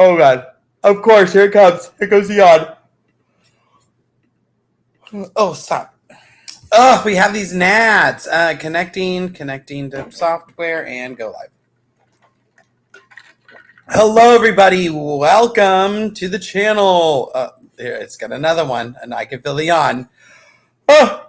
Oh god. Of course, here it comes. Here goes the yawn. Oh, stop. Oh, we have these gnats. Connecting to software and go live. Hello, everybody. Welcome to the channel. There, it's got another one, and I can feel the yawn. Oh.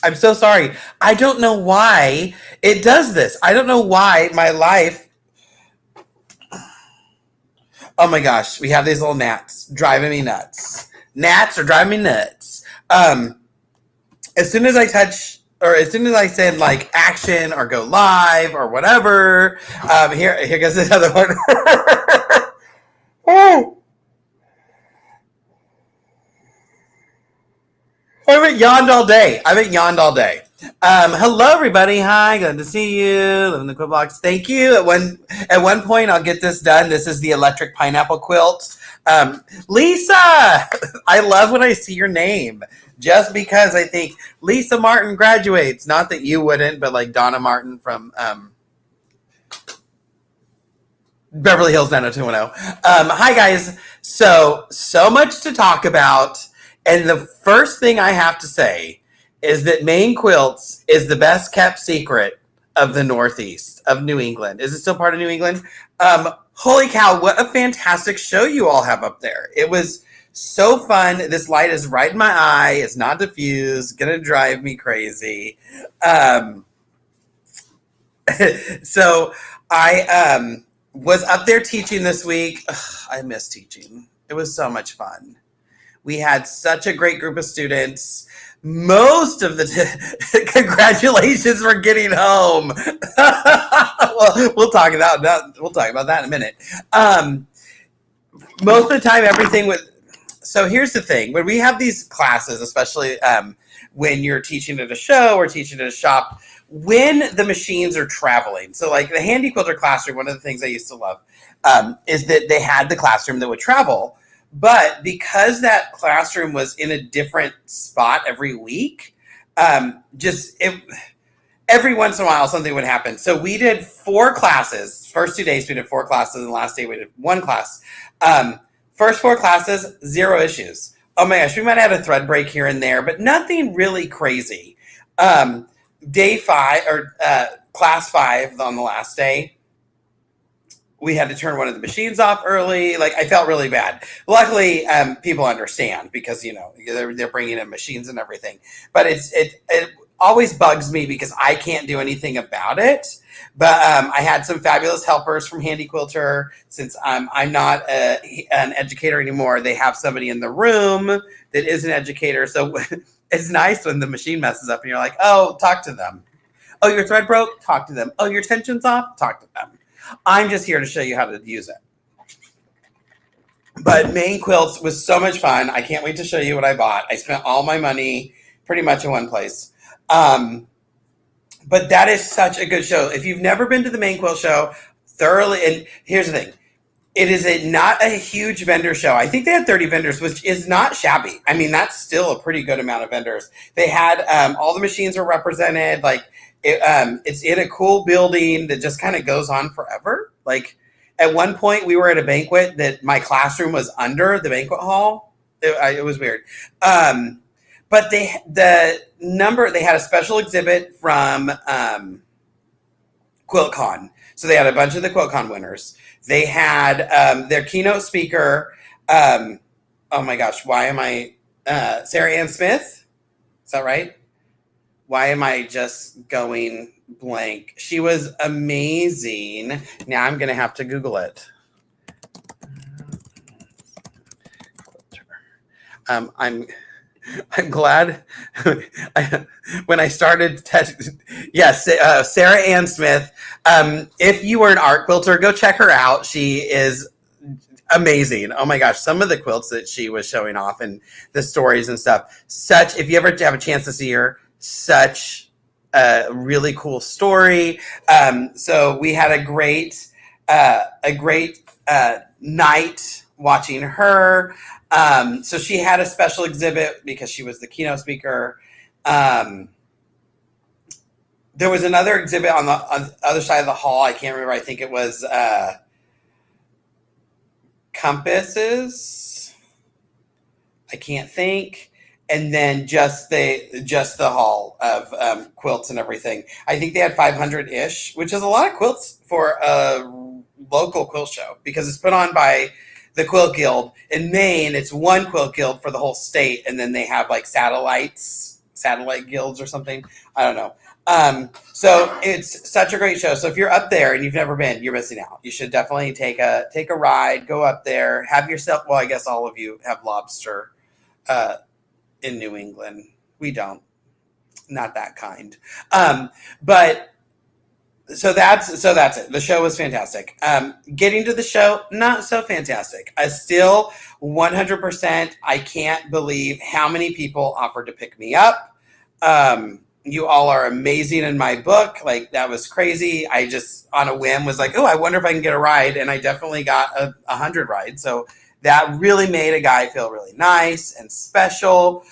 I'm so sorry. I don't know why it does this. I don't know why my life. Oh my gosh, we have these little gnats driving me nuts. Gnats are driving me nuts. As soon as I touch, or as soon as I send like action or go live or whatever, here goes another one. Oh. I haven't yawned all day. Hello, everybody. Hi, good to see you. Live in the quilt box. Thank you. At one point, I'll get this done. This is the electric pineapple quilt. Lisa, I love when I see your name. Just because I think Lisa Martin graduates. Not that you wouldn't, but like Donna Martin from Beverly Hills 90210. Hi, guys. So much to talk about. And the first thing I have to say is that Maine Quilts is the best kept secret of the Northeast of New England. Is it still part of New England? Holy cow, what a fantastic show you all have up there. It was so fun. This light is right in my eye. It's not diffused. Gonna drive me crazy. So I was up there teaching this week. Ugh, I miss teaching. It was so much fun. We had such a great group of students. Most of the congratulations for getting home. Well, we'll talk about that in a minute. Most of the time, everything with. So here's the thing: when we have these classes, especially when you're teaching at a show or teaching at a shop, when the machines are traveling. So like the Handy Quilter classroom, one of the things I used to love is that they had the classroom that would travel. But because that classroom was in a different spot every week, every once in a while something would happen. So we did 4 classes. First 2 days we did 4 classes, and the last day we did 1 class. First 4 classes, 0 issues. Oh my gosh, we might have had a thread break here and there, but nothing really crazy. Day 5 or class 5 on the last day, we had to turn one of the machines off early. Like, I felt really bad. Luckily, people understand because, you know, they're bringing in machines and everything. But it always bugs me because I can't do anything about it. But I had some fabulous helpers from Handy Quilter. Since I'm not an educator anymore, they have somebody in the room that is an educator. So it's nice when the machine messes up and you're like, oh, talk to them. Oh, your thread broke? Talk to them. Oh, your tension's off? Talk to them. I'm just here to show you how to use it. But Maine Quilts was so much fun. I can't wait to show you what I bought. I spent all my money pretty much in one place. But that is such a good show. If you've never been to the Maine Quilt show, thoroughly, and here's the thing. It is not a huge vendor show. I think they had 30 vendors, which is not shabby. I mean, that's still a pretty good amount of vendors. They had all the machines were represented. Like, it's in a cool building that just kind of goes on forever. Like at one point we were at a banquet that my classroom was under the banquet hall. It was weird. But they had a special exhibit from QuiltCon. So they had a bunch of the QuiltCon winners. They had their keynote speaker. Oh my gosh, why am I Sarah Ann Smith? Is that right? Why am I just going blank? She was amazing. Now I'm going to have to Google it. I'm glad when I started. Yes, Sarah Ann Smith. If you were an art quilter, go check her out. She is amazing. Oh my gosh, some of the quilts that she was showing off and the stories and stuff. If you ever have a chance to see her, such a really cool story. So we had a great night watching her. So she had a special exhibit because she was the keynote speaker. There was another exhibit on the other side of the hall. I can't remember. I think it was compasses. I can't think. And then just the hall of quilts and everything. I think they had 500 ish, which is a lot of quilts for a local quilt show because it's put on by the Quilt Guild in Maine. It's one quilt guild for the whole state, and then they have like satellite guilds or something. I don't know. So it's such a great show. So if you're up there and you've never been, you're missing out. You should definitely take a ride, go up there, have yourself. Well, I guess all of you have lobster in New England. We don't. Not that kind. But so that's it. The show was fantastic. Getting to the show, not so fantastic. I still 100%. I can't believe how many people offered to pick me up. You all are amazing in my book. Like, that was crazy. I just on a whim was like, oh, I wonder if I can get a ride, and I definitely got 100 rides. So that really made a guy feel really nice and special.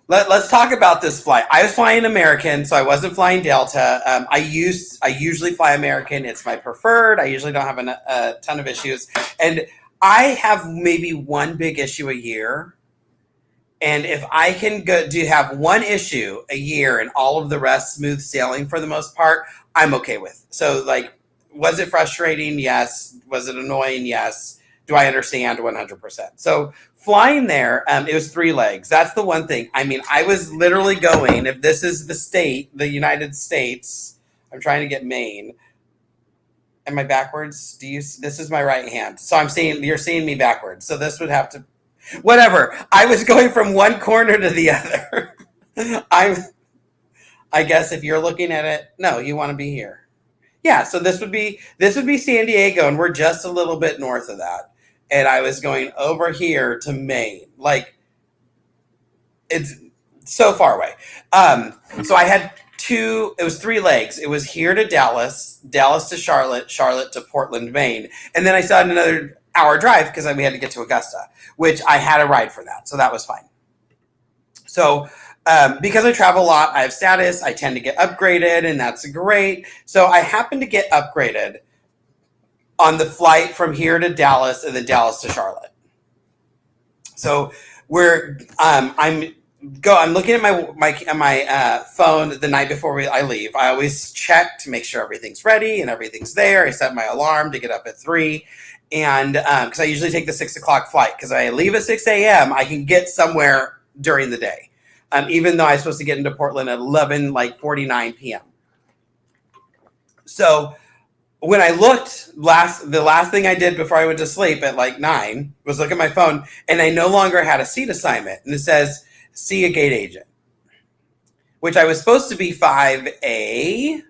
Let's talk about this flight. I was flying American, so I wasn't flying Delta. I usually fly American. It's my preferred. I usually don't have a ton of issues. And I have maybe one big issue a year. And if I can have one issue a year and all of the rest smooth sailing for the most part, I'm okay with. So, like, was it frustrating? Yes. Was it annoying? Yes. Do I understand? 100%. So flying there, it was 3 legs. That's the one thing. I mean, I was literally going, if this is the United States, I'm trying to get Maine. Am I backwards? This is my right hand. So you're seeing me backwards. So this would have to, whatever. I was going from one corner to the other. I guess if you're looking at it, no, you want to be here. Yeah, so this would be San Diego, and we're just a little bit north of that. And I was going over here to Maine. Like, it's so far away. So I had it was 3 legs. It was here to Dallas to Charlotte to Portland, Maine. And then I still had another hour drive because we had to get to Augusta, which I had a ride for that. So that was fine. So because I travel a lot, I have status. I tend to get upgraded, and that's great. So I happened to get upgraded on the flight from here to Dallas and then Dallas to Charlotte. So I'm looking at my phone the night before I leave. I always check to make sure everything's ready and everything's there. I set my alarm to get up at 3. And because I usually take the 6 o'clock flight, because I leave at 6 a.m., I can get somewhere during the day. Even though I'm supposed to get into Portland at 49 p.m. So when I looked, the last thing I did before I went to sleep at 9 was look at my phone, and I no longer had a seat assignment. And it says, see a gate agent, which I was supposed to be 5A,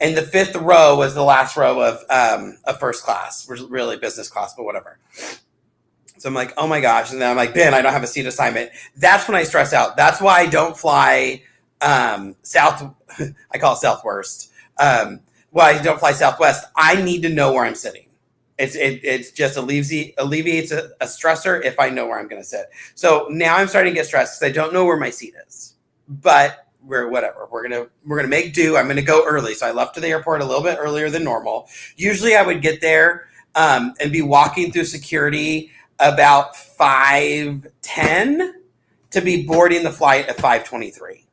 and the 5th row was the last row of first class, really business class, but whatever. So I'm like, oh my gosh. And then I'm like, Ben, I don't have a seat assignment. That's when I stress out. That's why I don't fly I call it Southwest. I don't fly Southwest. I need to know where I'm sitting. It's just alleviates a stressor if I know where I'm going to sit. So now I'm starting to get stressed because I don't know where my seat is. But we're gonna make do. I'm gonna go early. So I left to the airport a little bit earlier than normal. Usually I would get there and be walking through security about 5:10 to be boarding the flight at 5:23.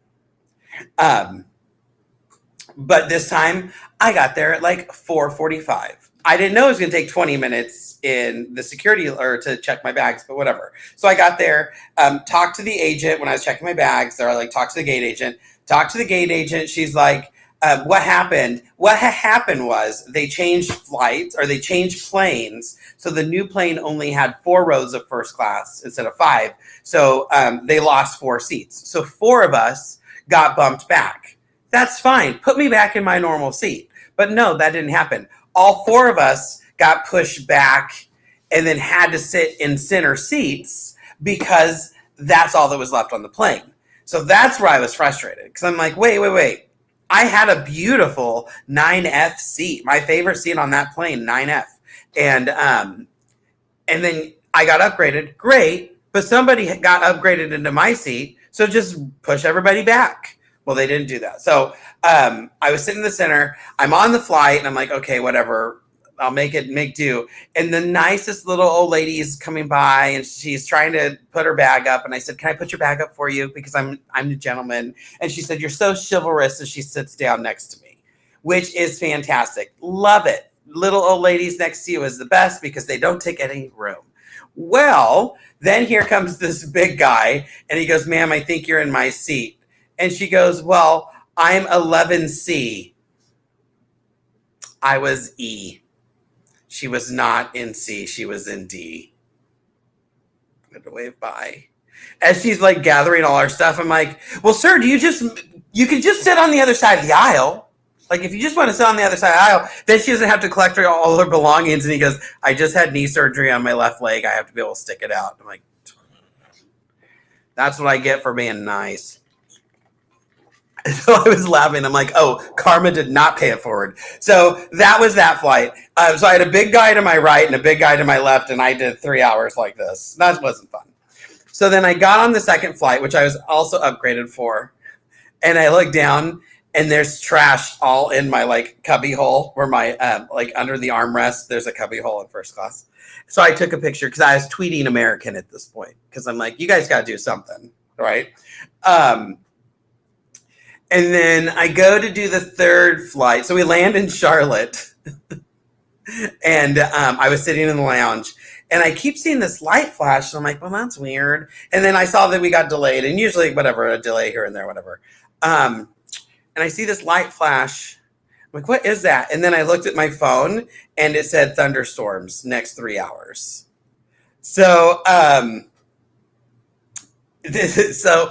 But this time I got there at 4:45. I didn't know it was going to take 20 minutes in the security or to check my bags, but whatever. So I got there, talked to the agent when I was checking my bags. They're like, talk to the gate agent. Talk to the gate agent. She's like, what happened? What happened was they changed flights, or they changed planes. So the new plane only had 4 rows of first class instead of 5. So they lost 4 seats. So 4 of us got bumped back. That's fine. Put me back in my normal seat. But no, that didn't happen. All 4 of us got pushed back and then had to sit in center seats because that's all that was left on the plane. So that's where I was frustrated, because I'm like, wait. I had a beautiful 9F seat, my favorite seat on that plane, 9F. And then I got upgraded. Great. But somebody got upgraded into my seat. So just push everybody back. Well, they didn't do that. So I was sitting in the center. I'm on the flight, and I'm like, okay, whatever. I'll make do. And the nicest little old lady is coming by, and she's trying to put her bag up. And I said, "Can I put your bag up for you? Because I'm the gentleman." And she said, "You're so chivalrous," and she sits down next to me, which is fantastic. Love it. Little old ladies next to you is the best because they don't take any room. Well, then here comes this big guy, and he goes, "Ma'am, I think you're in my seat." And she goes, "Well, I'm 11C." I was E. She was not in C. She was in D. I had to wave bye. As she's like gathering all our stuff, I'm like, "Well, sir, you can just sit on the other side of the aisle. Like, if you just want to sit on the other side of the aisle, then she doesn't have to collect all her belongings." And he goes, "I just had knee surgery on my left leg. I have to be able to stick it out." I'm like, that's what I get for being nice. So I was laughing. I'm like, oh, karma did not pay it forward. So that was that flight. So I had a big guy to my right and a big guy to my left, and I did 3 hours like this. That wasn't fun. So then I got on the second flight, which I was also upgraded for, and I looked down, and there's trash all in my like cubby hole where my like under the armrest, there's a cubby hole in first class. So I took a picture because I was tweeting American at this point because I'm like, you guys got to do something, right? And then I go to do the third flight. So we land in Charlotte. And I was sitting in the lounge. And I keep seeing this light flash. And I'm like, well, that's weird. And then I saw that we got delayed. And usually, whatever, a delay here and there, whatever. And I see this light flash. I'm like, what is that? And then I looked at my phone. And it said thunderstorms next 3 hours. So, so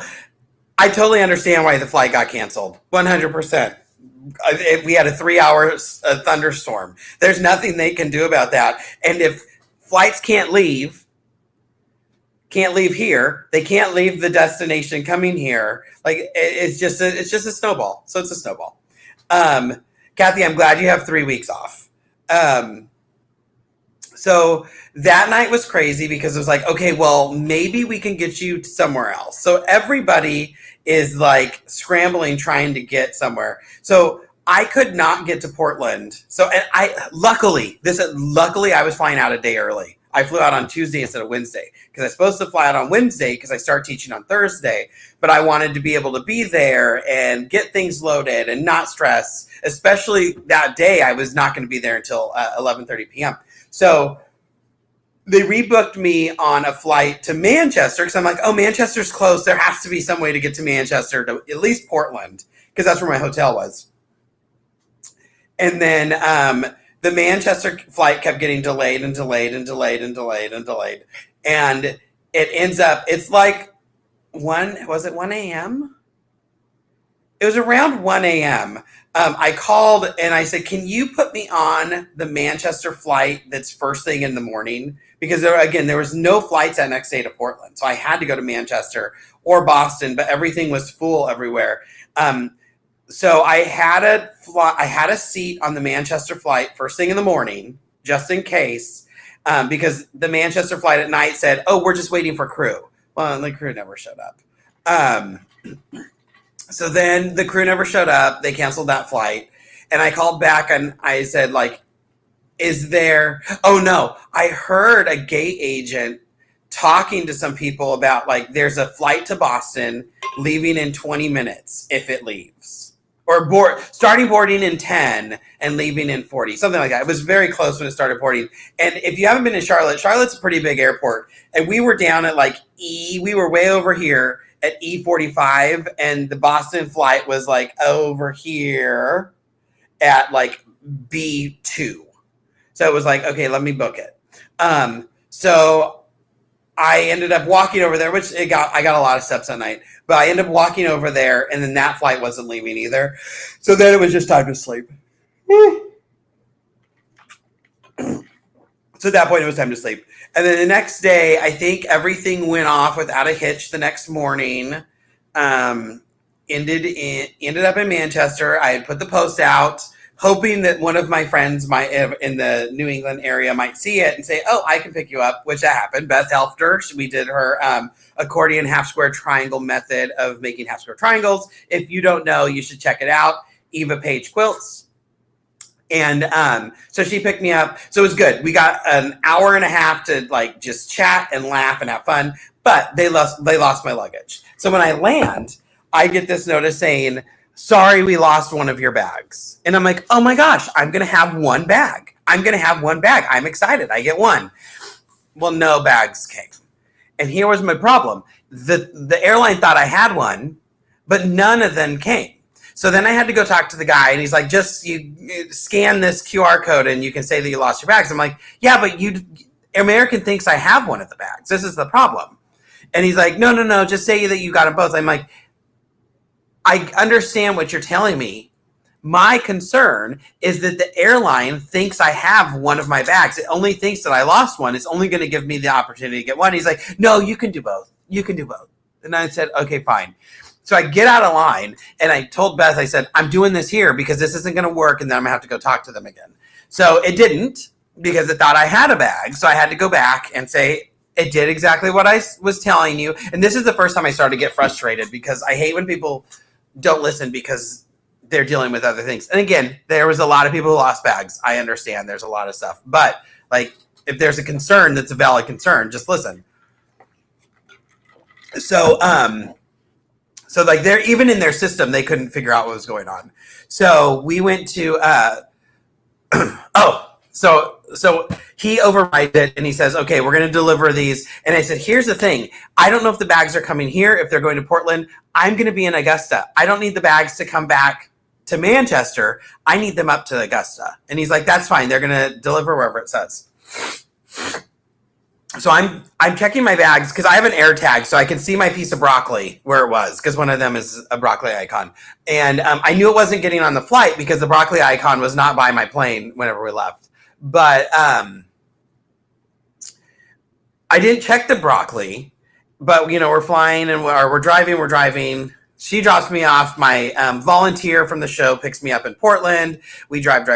I totally understand why the flight got canceled. 100%. We had a 3-hour thunderstorm. There's nothing they can do about that. And if flights can't leave here, they can't leave the destination coming here. Like it's just a snowball. So it's a snowball. Kathy, I'm glad you have 3 weeks off. So that night was crazy because it was like, okay, well, maybe we can get you somewhere else. So everybody is like scrambling, trying to get somewhere. So I could not get to Portland. So, and luckily I was flying out a day early. I flew out on Tuesday instead of Wednesday because I was supposed to fly out on Wednesday because I start teaching on Thursday, but I wanted to be able to be there and get things loaded and not stress, especially that day. I was not going to be there until 11:30 p.m. So they rebooked me on a flight to Manchester because I'm like, oh, Manchester's close. There has to be some way to get to Manchester, to at least Portland, because that's where my hotel was. And then the Manchester flight kept getting delayed and delayed and delayed and delayed and delayed. And it ends up, it's like 1 a.m.? It was around 1 a.m. I called and I said, can you put me on the Manchester flight that's first thing in the morning? Because there was no flights that next day to Portland. So I had to go to Manchester or Boston, but everything was full everywhere. So I had a seat on the Manchester flight first thing in the morning, just in case, because the Manchester flight at night said, oh, we're just waiting for crew. Well, the crew never showed up. So then the crew never showed up. They canceled that flight. And I called back and I said, like, oh no, I heard a gate agent talking to some people about like, there's a flight to Boston leaving in 20 minutes if it leaves. Or starting boarding in 10 and leaving in 40, something like that. It was very close when it started boarding. And if you haven't been to Charlotte's a pretty big airport. And we were down at like we were way over here at E45, and the Boston flight was like over here at like B2. So it was like, okay, let me book it. So I ended up walking over there, which I got a lot of steps that night, but I ended up walking over there, and then that flight wasn't leaving either. So then it was just time to sleep. So at that point, it was time to sleep. And then the next day, I think everything went off without a hitch the next morning. Ended up in Manchester. I had put the post out hoping that one of my friends might in the New England area might see it and say, oh, I can pick you up, which that happened. Beth helped her. We did her accordion half square triangle method of making half square triangles. If you don't know, you should check it out. Eva Page Quilts. And so she picked me up. So it was good. We got an hour and a half to like just chat and laugh and have fun. But they lost my luggage. So when I land, I get this notice saying, sorry, we lost one of your bags. And I'm like, oh my gosh, I'm going to have one bag. I'm excited. I get one. Well, no bags came. And here was my problem. The airline thought I had one, but none of them came. So then I had to go talk to the guy, and he's like, just you scan this QR code and you can say that you lost your bags. I'm like, yeah, but American thinks I have one of the bags. This is the problem. And he's like, no, just say that you got them both. I'm like, I understand what you're telling me. My concern is that the airline thinks I have one of my bags. It only thinks that I lost one. It's only going to give me the opportunity to get one. He's like, no, you can do both. And I said, okay, fine. So I get out of line, and I told Beth, I said, I'm doing this here because this isn't going to work, and then I'm going to have to go talk to them again. So it didn't, because it thought I had a bag. So I had to go back and say, it did exactly what I was telling you. And this is the first time I started to get frustrated, because I hate when people don't listen because they're dealing with other things. And again, there was a lot of people who lost bags. I understand there's a lot of stuff. But like, if there's a concern that's a valid concern, just listen. So like, they're even in their system, they couldn't figure out what was going on. So we went to so he overrides it, and he says, okay, we're going to deliver these. And I said, here's the thing. I don't know if the bags are coming here, if they're going to Portland. I'm going to be in Augusta. I don't need the bags to come back to Manchester. I need them up to Augusta. And he's like, that's fine. They're going to deliver wherever it says. So I'm checking my bags because I have an air tag, so I can see my piece of broccoli where it was, because one of them is a broccoli icon. And I knew it wasn't getting on the flight because the broccoli icon was not by my plane whenever we left. But I didn't check the broccoli. But, we're flying and we're driving. She drops me off. My volunteer from the show picks me up in Portland. We drive.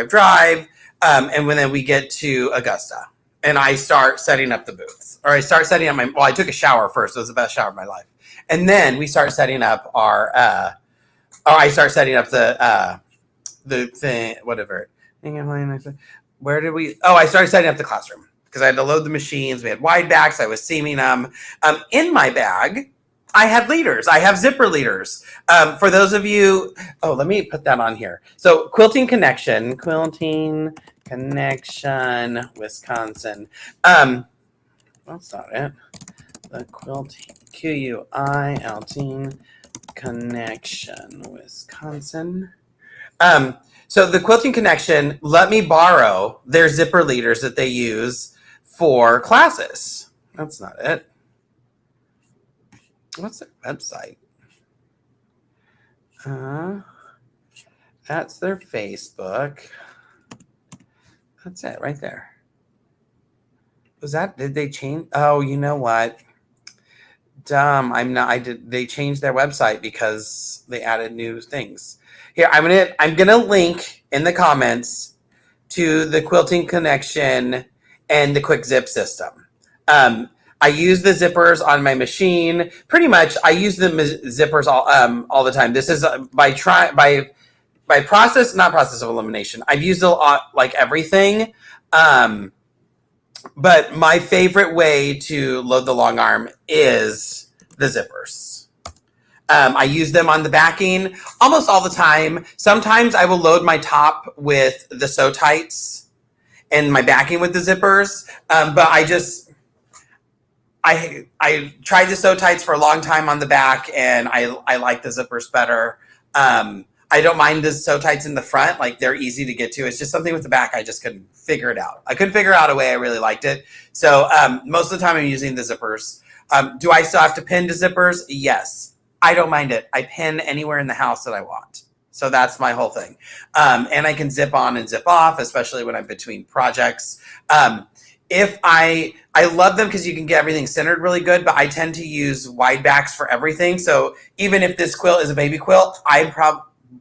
And then we get to Augusta. And I start setting up the booths. Or I start setting up I took a shower first. It was the best shower of my life. And then we start setting up I start setting up the thing, whatever. Where did we? Oh, I started setting up the classroom because I had to load the machines. We had wide backs. I was seaming them. In my bag, I had leaders. I have zipper leaders. For those of you, let me put that on here. So Quilting Connection, Wisconsin. That's not it. The Quilting, Quilting Connection, Wisconsin. So the Quilting Connection let me borrow their zipper leaders that they use for classes. That's not it. What's their website? That's their Facebook. That's it right there. Did they change? Oh, you know what? Dumb. They changed their website because they added new things. Here, I'm gonna link in the comments to the Quilting Connection and the Quick Zip system. I use the zippers on my machine. Pretty much, I use the zippers all the time. This is by process, not process of elimination. I've used a lot, like everything. But my favorite way to load the long arm is the zippers. I use them on the backing almost all the time. Sometimes I will load my top with the sew tights and my backing with the zippers. But I tried the sew tights for a long time on the back, and I like the zippers better. I don't mind the sew tights in the front. Like, they're easy to get to. It's just something with the back I just couldn't figure it out. I couldn't figure out a way I really liked it. So most of the time I'm using the zippers. Do I still have to pin to zippers? Yes. I don't mind it. I pin anywhere in the house that I want. So that's my whole thing. And I can zip on and zip off, especially when I'm between projects. If I love them because you can get everything centered really good, but I tend to use wide backs for everything. So even if this quilt is a baby quilt, I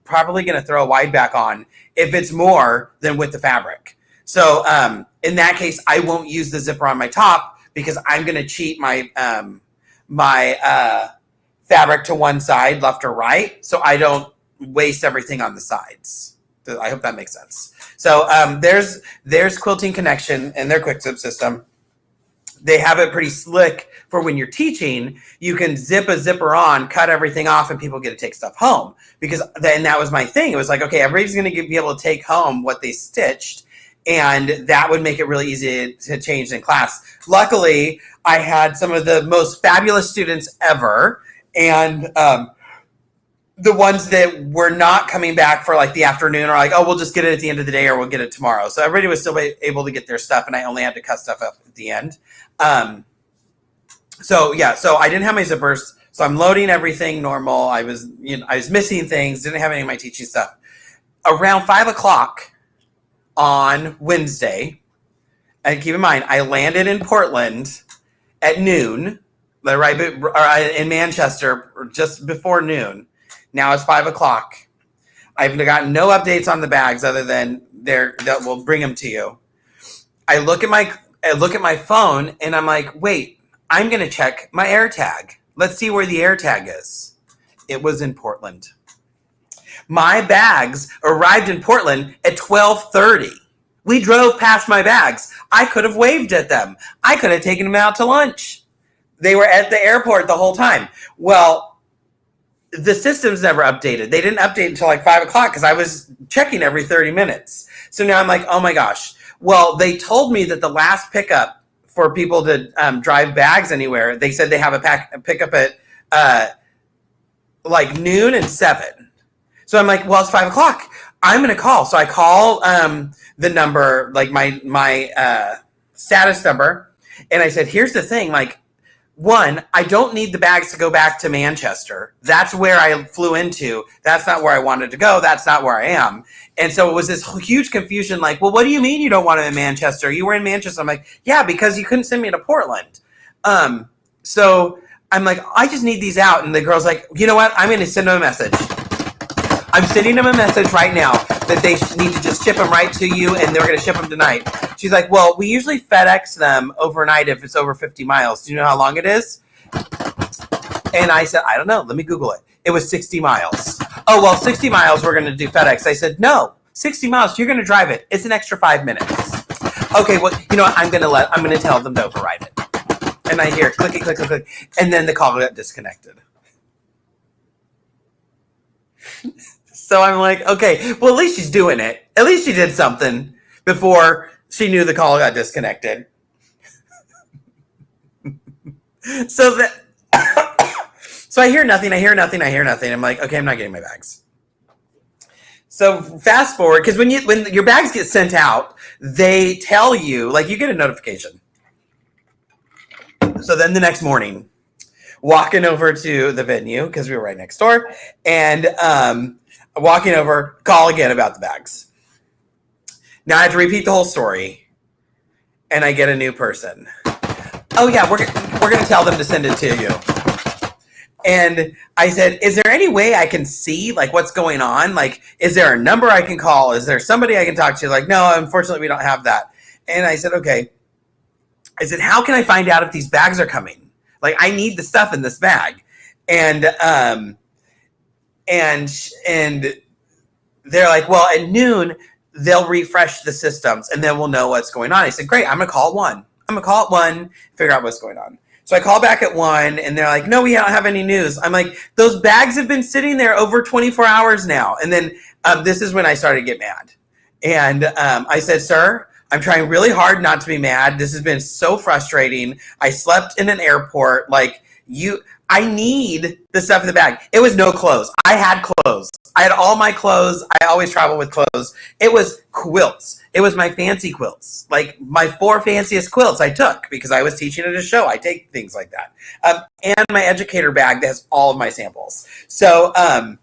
probably going to throw a wide back on if it's more than with the fabric. So in that case, I won't use the zipper on my top because I'm going to cheat my fabric to one side, left or right, so I don't waste everything on the sides. I hope that makes sense. So there's Quilting Connection and their quick zip system. They have it pretty slick for when you're teaching. You can zip a zipper on, cut everything off, and people get to take stuff home. Because then that was my thing. It was like, okay, everybody's going to be able to take home what they stitched, and that would make it really easy to change in class. Luckily, I had some of the most fabulous students ever, and the ones that were not coming back for like the afternoon are like, oh, we'll just get it at the end of the day or we'll get it tomorrow. So everybody was still able to get their stuff, and I only had to cut stuff up at the end. So I didn't have my zippers. So I'm loading everything normal. I was missing things, didn't have any of my teaching stuff. Around 5 o'clock on Wednesday, and keep in mind, I landed in Portland at noon, right in Manchester just before noon. Now it's 5 o'clock. I've gotten no updates on the bags other than that will bring them to you. I look at my phone and I'm like, wait, I'm going to check my AirTag. Let's see where the AirTag is. It was in Portland. My bags arrived in Portland at 12:30. We drove past my bags. I could have waved at them. I could have taken them out to lunch. They were at the airport the whole time. Well, the system's never updated. They didn't update until like 5 o'clock because I was checking every 30 minutes. So now I'm like, oh my gosh. Well, they told me that the last pickup for people to drive bags anywhere, they said they have a pickup at like noon and 7. So I'm like, well, it's 5 o'clock. I'm going to call. So I call the number, like my status number. And I said, here's the thing, like, one, I don't need the bags to go back to Manchester. That's where I flew into. That's not where I wanted to go. That's not where I am. And so it was this huge confusion, like, well, what do you mean you don't want them in Manchester? You were in Manchester. I'm like, yeah, because you couldn't send me to Portland. So I'm like, I just need these out. And the girl's like, you know what? I'm going to send them a message. I'm sending them a message right now that they need to just ship them right to you, and they're going to ship them tonight. She's like, well, we usually FedEx them overnight if it's over 50 miles. Do you know how long it is? And I said, I don't know. Let me Google it. It was 60 miles. Oh, well, 60 miles we're going to do FedEx. I said, no, 60 miles, you're going to drive it. It's an extra 5 minutes. Okay, well, you know what? I'm going to tell them to override it. And I hear clicky, click, click, click. And then the call got disconnected. So I'm like, okay, well, at least she's doing it. At least she did something before she knew the call got disconnected. So I hear nothing. I'm like, okay, I'm not getting my bags. So fast forward, because when your bags get sent out, they tell you, like, you get a notification. So then the next morning, walking over to the venue, because we were right next door, and walking over, call again about the bags. Now I have to repeat the whole story, and I get a new person. Oh yeah, we're gonna tell them to send it to you. And I said, is there any way I can see like what's going on? Like, is there a number I can call? Is there somebody I can talk to? Like, no, unfortunately we don't have that. And I said, okay. I said, how can I find out if these bags are coming? Like, I need the stuff in this bag. And they're like, well, at noon, they'll refresh the systems, and then we'll know what's going on. I said, great, I'm going to call at 1. I'm going to call at 1, figure out what's going on. So I call back at 1, and they're like, no, we don't have any news. I'm like, those bags have been sitting there over 24 hours now. And then this is when I started to get mad. And I said, sir, I'm trying really hard not to be mad. This has been so frustrating. I slept in an airport. Like, I need the stuff in the bag. It was no clothes. I had clothes. I had all my clothes. I always travel with clothes. It was quilts. It was my fancy quilts. Like, my 4 fanciest quilts I took because I was teaching at a show. I take things like that. And my educator bag that has all of my samples. So I'm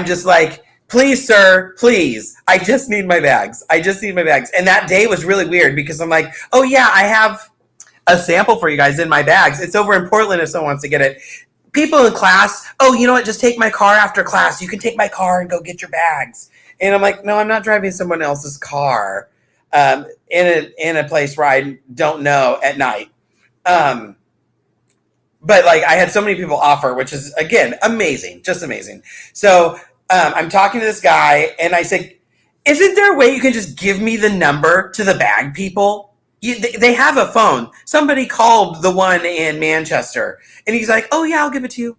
just like, please, sir, please. I just need my bags. And that day was really weird because I'm like, oh yeah, I have a sample for you guys in my bags. It's over in Portland if someone wants to get it. people in class, oh, you know what? Just take my car after class. You can take my car and go get your bags. And I'm like, no, I'm not driving someone else's car in a place where I don't know at night. But like I had so many people offer, which is again amazing, just amazing. So I'm talking to this guy, and I said, "Isn't there a way you can just give me the number to the bag people? They have a phone. Somebody called the one in Manchester," and he's like, "Oh yeah, I'll give it to you."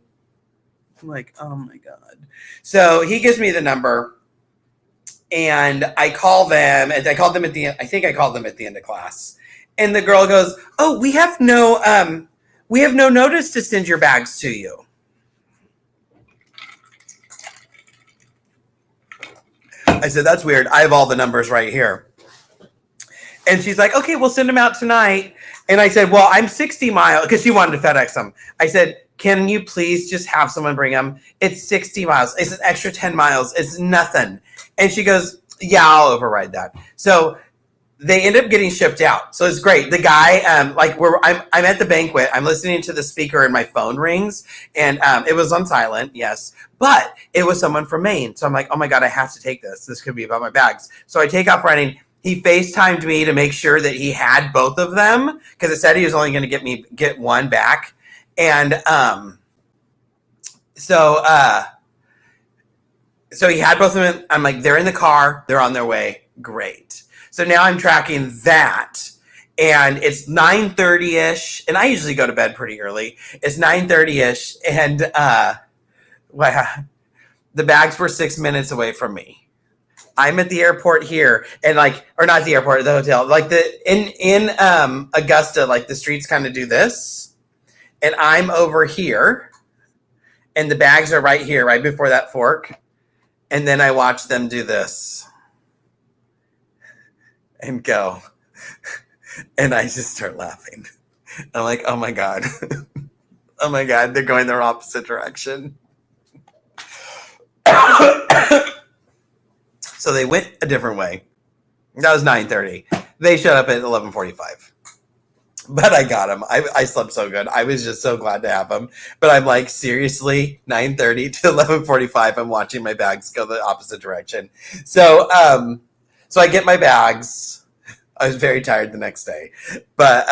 I'm like, "Oh my god!" So he gives me the number, and I call them. And I called them at the end. I think I called them at the end of class, and the girl goes, "Oh, we have no notice to send your bags to you." I said, "That's weird. I have all the numbers right here." And she's like, "Okay, we'll send them out tonight." And I said, "Well, I'm 60 miles," because she wanted to FedEx them. I said, "Can you please just have someone bring them? It's 60 miles. It's an extra 10 miles. It's nothing." And she goes, "Yeah, I'll override that." So they end up getting shipped out. So it's great. The guy, I'm at the banquet. I'm listening to the speaker and my phone rings. And it was on silent, yes. But it was someone from Maine. So I'm like, oh my God, I have to take this. This could be about my bags. So I take off running. He FaceTimed me to make sure that he had both of them, because it said he was only going to get one back. And so he had both of them. I'm like, they're in the car. They're on their way. Great. So now I'm tracking that, and it's 9:30ish, and I usually go to bed pretty early. It's 9:30ish, and the bags were 6 minutes away from me. I'm at the airport here, and or not the airport, the hotel. Like in Augusta, like the streets kind of do this, and I'm over here, and the bags are right here, right before that fork, and then I watch them do this. And go. And I just start laughing. I'm like, oh my God. Oh my God, they're going their opposite direction. So they went a different way. That was 9:30. They showed up at 11:45. But I got them. I slept so good. I was just so glad to have them. But I'm like, seriously, 9:30 to 11:45, I'm watching my bags go the opposite direction. So I get my bags. I was very tired the next day, but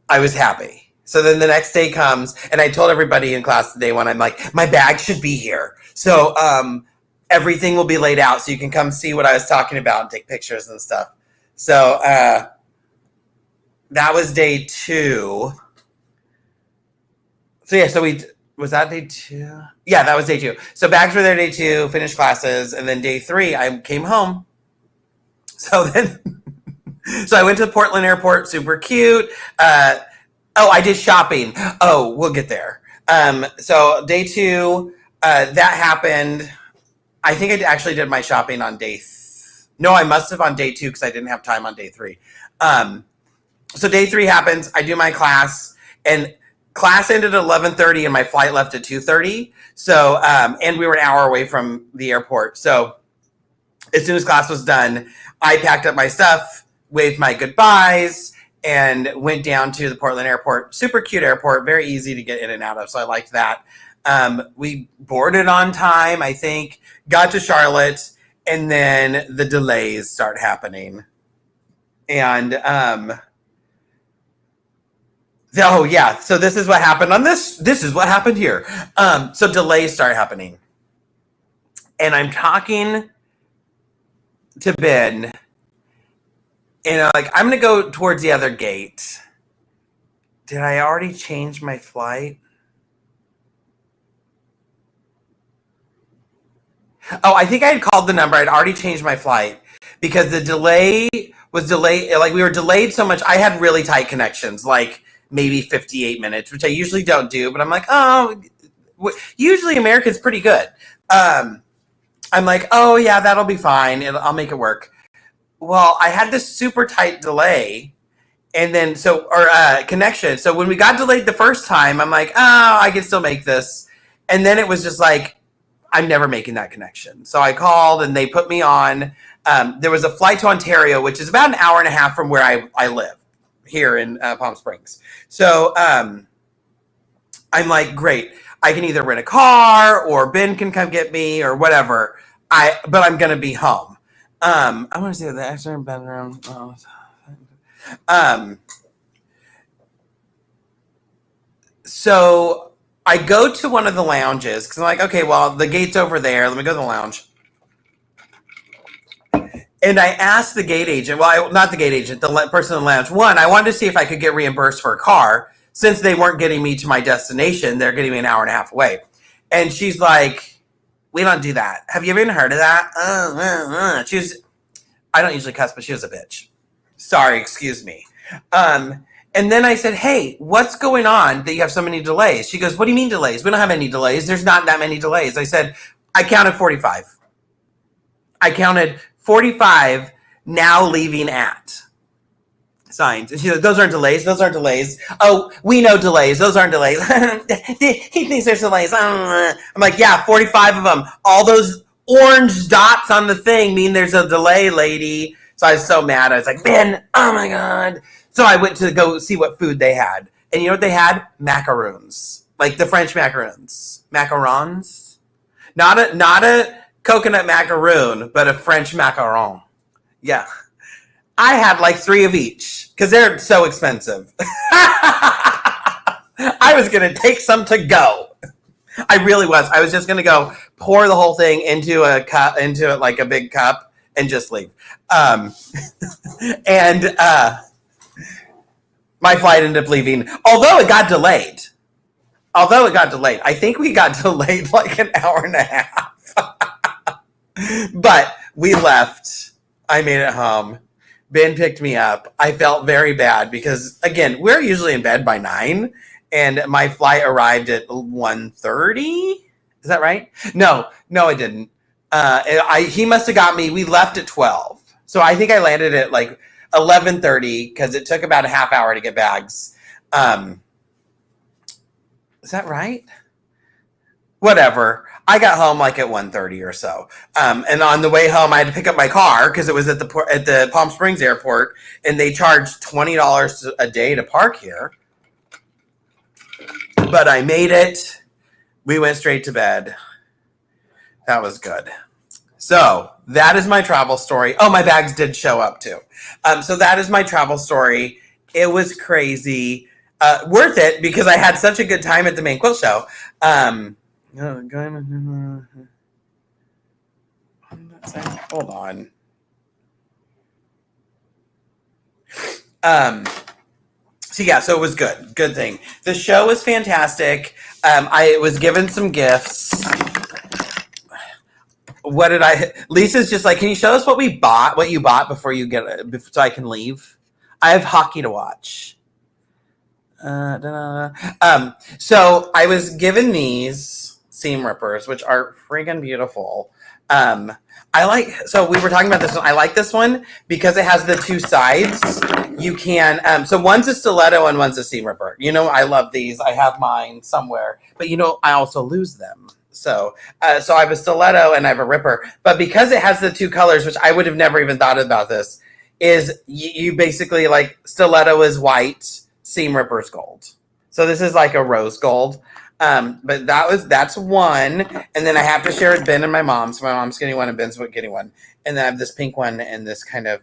I was happy. So then the next day comes, and I told everybody in class the day one, I'm like, my bag should be here. So everything will be laid out so you can come see what I was talking about and take pictures and stuff. So that was day 2. So yeah, was that day 2? Yeah, that was day 2. So bags were there day 2, finished classes, and then day 3, I came home. So I went to the Portland airport, super cute. I did shopping. Oh, we'll get there. So day 2, that happened. I think I actually did my shopping on no, I must have on day 2 because I didn't have time on day 3. So day 3 happens. I do my class, and class ended at 11:30, and my flight left at 2:30. So, and we were an hour away from the airport. So as soon as class was done, I packed up my stuff, waved my goodbyes, and went down to the Portland airport. Super cute airport, very easy to get in and out of. So I liked that. We boarded on time, I think, got to Charlotte, and then the delays start happening. And oh yeah, so this is what happened on this. This is what happened here. So delays start happening, and I'm talking to Ben, and I'm gonna go towards the other gate. Did I already change my flight? Oh, I think I had called the number. I'd already changed my flight because the delay was delayed. Like we were delayed so much. I had really tight connections, like maybe 58 minutes, which I usually don't do. But I'm like, oh, usually America's pretty good. I'm like, oh yeah, that'll be fine. I'll make it work. Well, I had this super tight delay, and then connection. So when we got delayed the first time, I'm like, oh, I can still make this. And then it was just like, I'm never making that connection. So I called, and they put me on. There was a flight to Ontario, which is about an hour and a half from where I live here in Palm Springs. So I'm like, great. I can either rent a car or Ben can come get me or whatever. But I'm gonna be home. I want to see the extra bedroom. Oh. Um, so I go to one of the lounges because I'm like, okay, well, the gate's over there. Let me go to the lounge. And I asked the gate agent, not the gate agent, the person in the lounge. One, I wanted to see if I could get reimbursed for a car since they weren't getting me to my destination. They're getting me an hour and a half away. And she's like, we don't do that. Have you ever even heard of that? She was, I don't usually cuss, but she was a bitch. Sorry, excuse me. And then I said, hey, what's going on that you have so many delays? She goes, what do you mean delays? We don't have any delays. There's not that many delays. I said, I counted 45. I counted 45 now leaving at signs. And she said, those aren't delays. Those aren't delays. Oh, we know delays. Those aren't delays. He thinks there's delays. I'm like, yeah, 45 of them. All those orange dots on the thing mean there's a delay, lady. So I was so mad. I was like, Ben, oh my God. So I went to go see what food they had. And you know what they had? Macaroons. Like the French macarons. Macarons? Not a coconut macaroon, but a French macaron. Yeah. I had like 3 of each because they're so expensive. I was going to take some to go. I really was. I was just going to go pour the whole thing into a cup, into like a big cup and just leave. And my flight ended up leaving, although it got delayed. I think we got delayed like an hour and a half. But we left. I made it home. Ben picked me up. I felt very bad because, again, we're usually in bed by 9, and my flight arrived at 1:30. Is that right? No, it didn't. He must have got me. We left at 12. So I think I landed at like 11:30 because it took about a half hour to get bags. Is that right? Whatever. I got home like at 1:30 or so. And on the way home, I had to pick up my car because it was at the Palm Springs airport, and they charged $20 a day to park here. But I made it. We went straight to bed. That was good. So that is my travel story. Oh, my bags did show up too. So that is my travel story. It was crazy. Worth it because I had such a good time at the Maine Quilt Show. Hold on. So it was good. Good thing. The show was fantastic. I was given some gifts. What did Lisa's just like, can you show us what you bought before you get it, so I can leave? I have hockey to watch. So I was given these seam rippers, which are freaking beautiful. So we were talking about this one. I like this one because it has the 2 sides. You can, so one's a stiletto and one's a seam ripper. You know, I love these. I have mine somewhere, but you know, I also lose them. So I have a stiletto and I have a ripper, but because it has the 2 colors, which I would have never even thought about this, is you basically like stiletto is white, seam ripper's gold. So this is like a rose gold. But that's one. And then I have to share with Ben and my mom. So my mom's getting one and Ben's getting one. And then I have this pink one and this kind of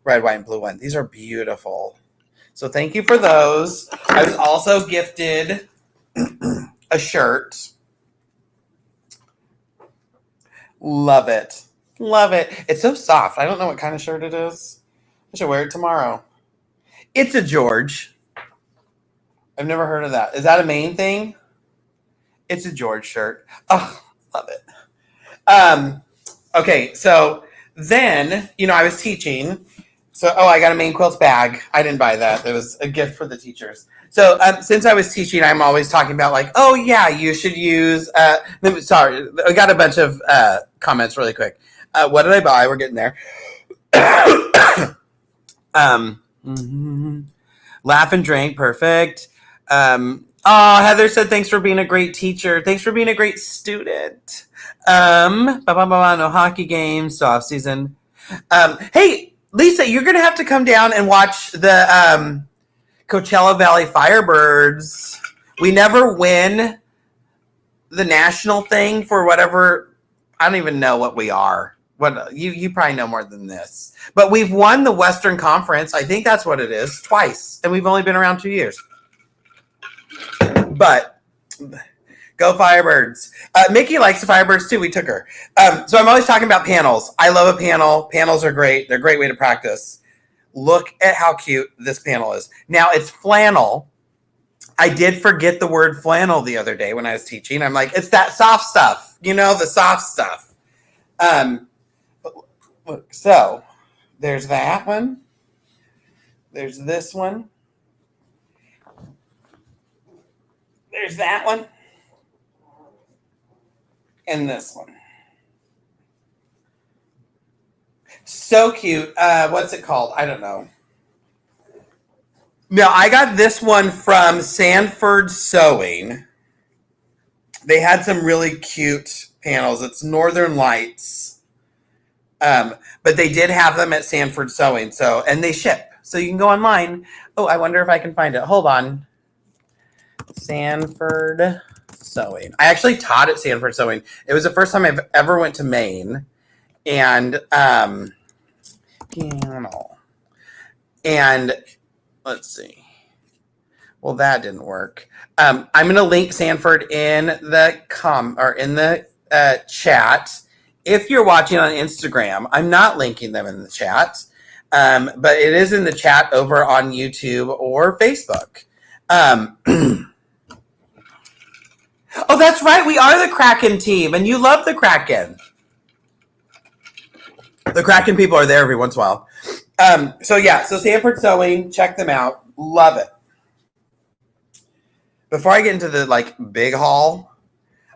red, white, and blue one. These are beautiful. So thank you for those. I was also gifted a shirt. Love it. Love it. It's so soft. I don't know what kind of shirt it is. I should wear it tomorrow. It's a George. I've never heard of that. Is that a Maine thing? It's a George shirt. Oh, love it. Okay, so then, I was teaching. So, I got a Maine Quilts bag. I didn't buy that. It was a gift for the teachers. So, since I was teaching, I'm always talking about like, oh, yeah, you should use, sorry, I got a bunch of comments really quick. What did I buy? We're getting there. Laugh and drink, perfect. Heather said, thanks for being a great teacher. Thanks for being a great student. No hockey games, so off season. Hey, Lisa, you're going to have to come down and watch the Coachella Valley Firebirds We never win the national thing for whatever. I don't even know what we are. What you probably know more than this. But we've won the Western Conference. I think that's what it is, twice, and we've only been around 2 years. But go Firebirds. Mickey likes the Firebirds too. We took her. So I'm always talking about panels. I love a panel. Panels are great. They're a great way to practice. Look at how cute this panel is. Now it's flannel. I did forget the word flannel the other day when I was teaching. I'm like, it's that soft stuff, the soft stuff. Look, so there's that one. There's this one. There's that one. And this one. So cute. What's it called? I don't know. Now, I got this one from Sanford Sewing. They had some really cute panels. It's Northern Lights. But they did have them at Sanford Sewing. And they ship. So you can go online. Oh, I wonder if I can find it. Hold on. Sanford Sewing. I actually taught at Sanford Sewing. It was the first time I've ever went to Maine. And panel. And let's see. Well, that didn't work. I'm going to link Sanford in the chat. If you're watching on Instagram, I'm not linking them in the chat, but it is in the chat over on YouTube or Facebook. Oh, that's right. We are the Kraken team, and you love the Kraken. The Kraken people are there every once in a while. So Sanford Sewing, check them out. Love it. Before I get into the big haul,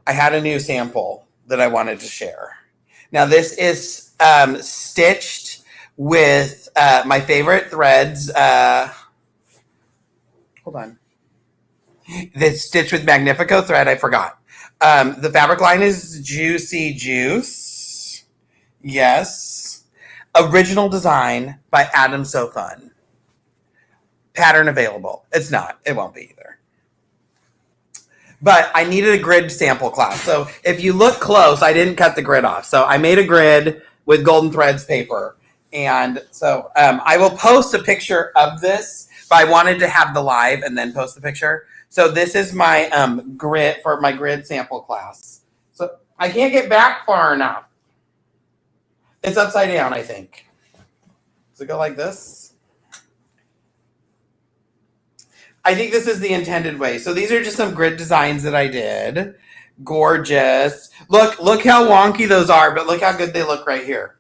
I had a new sample that I wanted to share. Now this is stitched with my favorite threads. Hold on. This stitched with Magnifico thread. I forgot. The fabric line is Juicy Juice. Yes. Original design by Adam So Fun. Pattern available. It's not. It won't be either. But I needed a grid sample class. So if you look close, I didn't cut the grid off. So I made a grid with Golden Threads paper. And so I will post a picture of this, but I wanted to have the live and then post the picture. So this is my grid for my grid sample class. So I can't get back far enough. It's upside down, I think. Does it go like this? I think this is the intended way. So these are just some grid designs that I did. Gorgeous. Look how wonky those are, but look how good they look right here.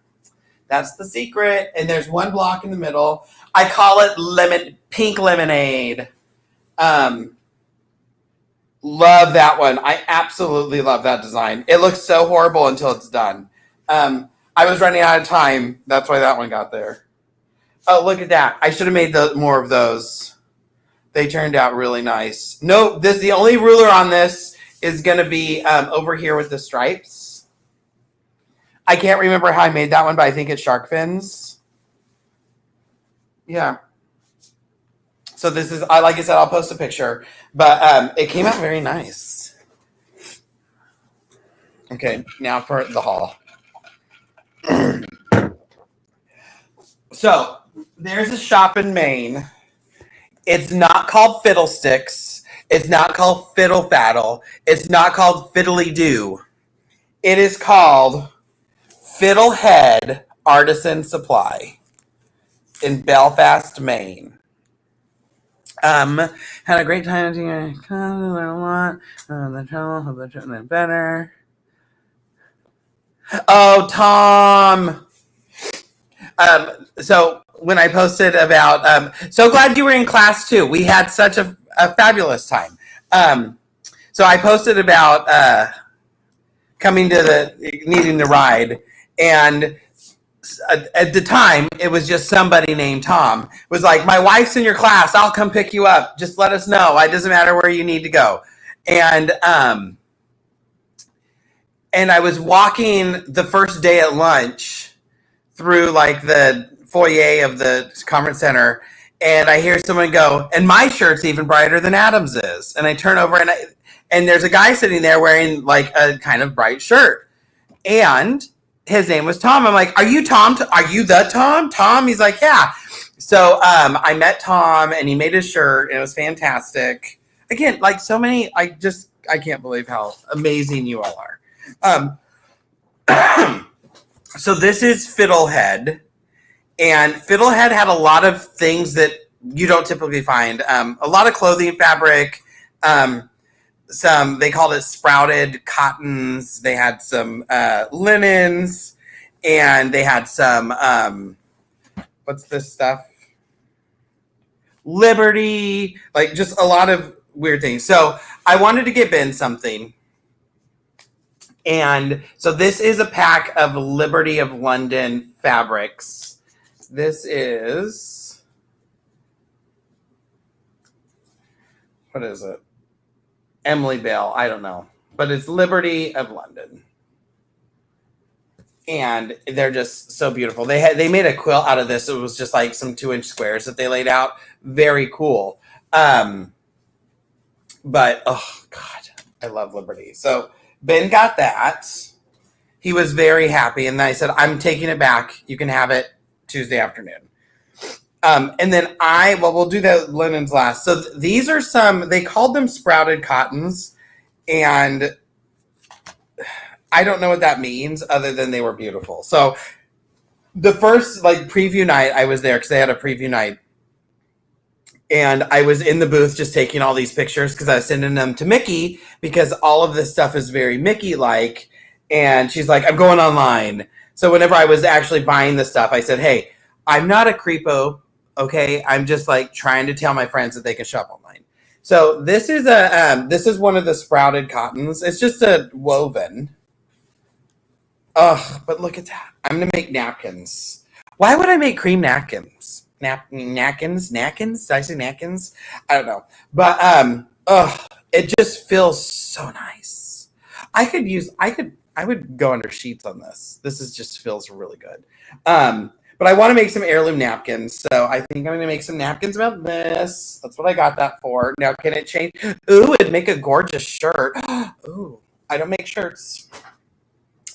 That's the secret. And there's one block in the middle. I call it pink lemonade. Love that one. I absolutely love that design. It looks so horrible until it's done. I was running out of time. That's why that one got there. Oh, look at that. I should have made more of those. They turned out really nice. No, the only ruler on this is going to be over here with the stripes. I can't remember how I made that one, but I think it's shark fins. Yeah. So this is, like I said, I'll post a picture. But it came out very nice. Okay, now for the haul. So there's a shop in Maine. It's not called Fiddlesticks. It's not called Fiddle Faddle. It's not called Fiddly Doo. It is called Fiddlehead Artisan Supply in Belfast, Maine. Had a great time doing it. Learn a lot. The channel, hope the better. Oh, Tom. So when I posted about, so glad you were in class too. We had such a fabulous time. So I posted about coming to needing the ride, and at the time it was just somebody named Tom. It was like, my wife's in your class. I'll come pick you up. Just let us know. It doesn't matter where you need to go. And I was walking the first day at lunch through the foyer of the conference center, and I hear someone go, and my shirt's even brighter than Adam's is. And I turn over and there's a guy sitting there wearing like a kind of bright shirt. And his name was Tom. I'm like, are you Tom? Are you the Tom? Tom? He's like, yeah. So I met Tom and he made his shirt and it was fantastic. Again, like so many, I can't believe how amazing you all are. So this is Fiddlehead. And Fiddlehead had a lot of things that you don't typically find. A lot of clothing fabric, some, they called it sprouted cottons. They had some linens, and they had some, what's this stuff? Liberty, like just a lot of weird things. So I wanted to get Ben something. And so this is a pack of Liberty of London fabrics. This is, what is it? Emily Bale, I don't know. But it's Liberty of London. And they're just so beautiful. They made a quilt out of this. It was just like some 2-inch squares that they laid out. Very cool. But, oh, God, I love Liberty. So Ben got that. He was very happy. And I said, I'm taking it back. You can have it Tuesday afternoon. And then we'll do the linens last. So these are some, they called them sprouted cottons. And I don't know what that means other than they were beautiful. So the first like preview night I was there because they had a preview night. And I was in the booth just taking all these pictures because I was sending them to Mickey because all of this stuff is very Mickey-like. And she's like, I'm going online. So whenever I was actually buying the stuff, I said, hey, I'm not a creepo, okay? I'm just like trying to tell my friends that they can shop online. So this is one of the sprouted cottons. It's just a woven. Ugh, but look at that. I'm going to make napkins. Why would I make cream napkins? Napkins? Did I say napkins? I don't know. But, it just feels so nice. I would go under sheets on this. This just feels really good. But I want to make some heirloom napkins. So I think I'm going to make some napkins about this. That's what I got that for. Now, can it change? Ooh, it'd make a gorgeous shirt. Ooh, I don't make shirts.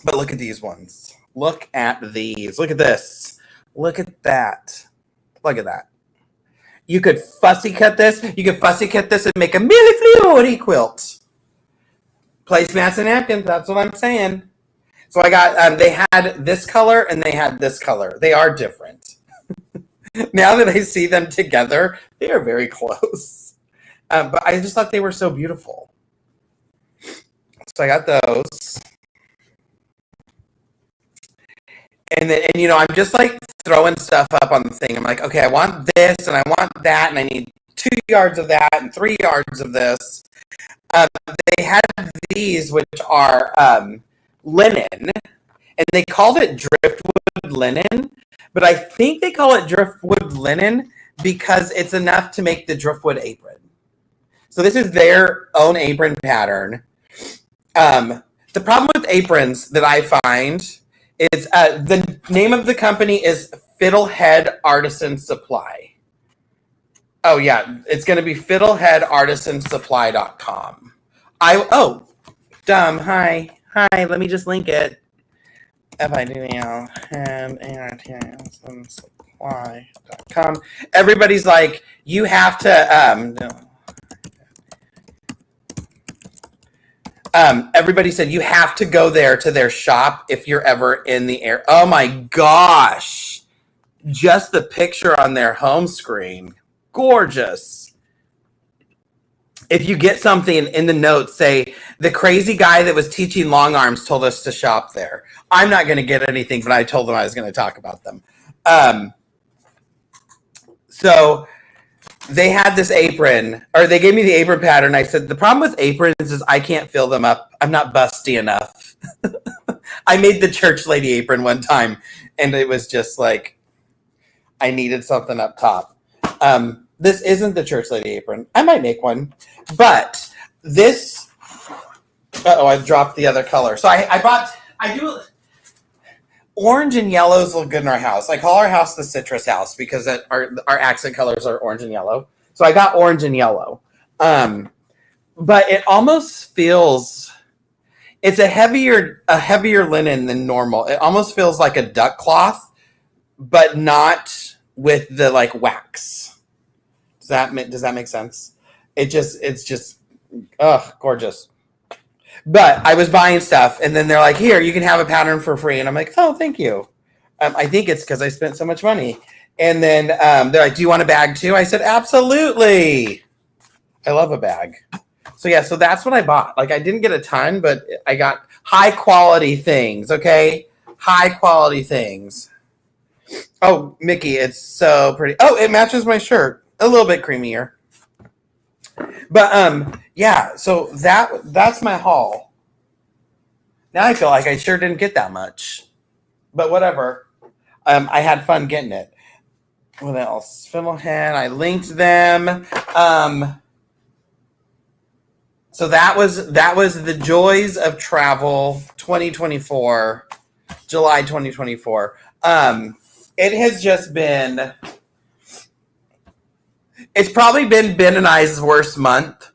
But look at these ones. Look at these. Look at this. Look at that. Look at that. You could fussy cut this. You could fussy cut this and make a mille quilt. Placemats and napkins. That's what I'm saying. So I got, they had this color and they had this color. They are different. Now that I see them together, they are very close. But I just thought they were so beautiful. So I got those. And then, and I'm just like throwing stuff up on the thing. I'm like, okay, I want this and I want that, and I need 2 yards of that and 3 yards of this. They had these, which are linen, and they called it driftwood linen, but I think they call it driftwood linen because it's enough to make the driftwood apron. So this is their own apron pattern. The problem with aprons that I find is the name of the company is Fiddlehead Artisan Supply. Oh, yeah. It's going to be fiddleheadartisansupply.com. Dumb. Hi. Let me just link it. If I do now, artisansupply.com. Everybody's like, you have to, everybody said you have to go there to their shop if you're ever in the air. Oh my gosh. Just the picture on their home screen. Gorgeous. If you get something in the notes, say, the crazy guy that was teaching long arms told us to shop there. I'm not going to get anything, but I told them I was going to talk about them. So they had this apron, or they gave me the apron pattern. I said, the problem with aprons is I can't fill them up. I'm not busty enough. I made the church lady apron one time, and it was just like, I needed something up top. This isn't the church lady apron. I might make one, but this, I dropped the other color. So I Orange and yellows look good in our house. I call our house the citrus house because our accent colors are orange and yellow. So I got orange and yellow. But it almost feels it's a heavier linen than normal. It almost feels like a duck cloth, but not with the like wax. Does that make sense? It's just gorgeous. But I was buying stuff, and then they're like, "Here, you can have a pattern for free," and I'm like, "Oh, thank you." I think it's because I spent so much money. And then they're like, "Do you want a bag too?" I said, "Absolutely." I love a bag. So yeah, so that's what I bought. Like I didn't get a ton, but I got high quality things. Okay, high quality things. Oh, Mickey, it's so pretty. Oh, it matches my shirt. A little bit creamier. But yeah, so that's my haul. Now I feel like I sure didn't get that much. But whatever. I had fun getting it. What else? Fiddlehead, I linked them. So that was the joys of travel 2024, July 2024. It has just been it's probably been Ben and I's worst month.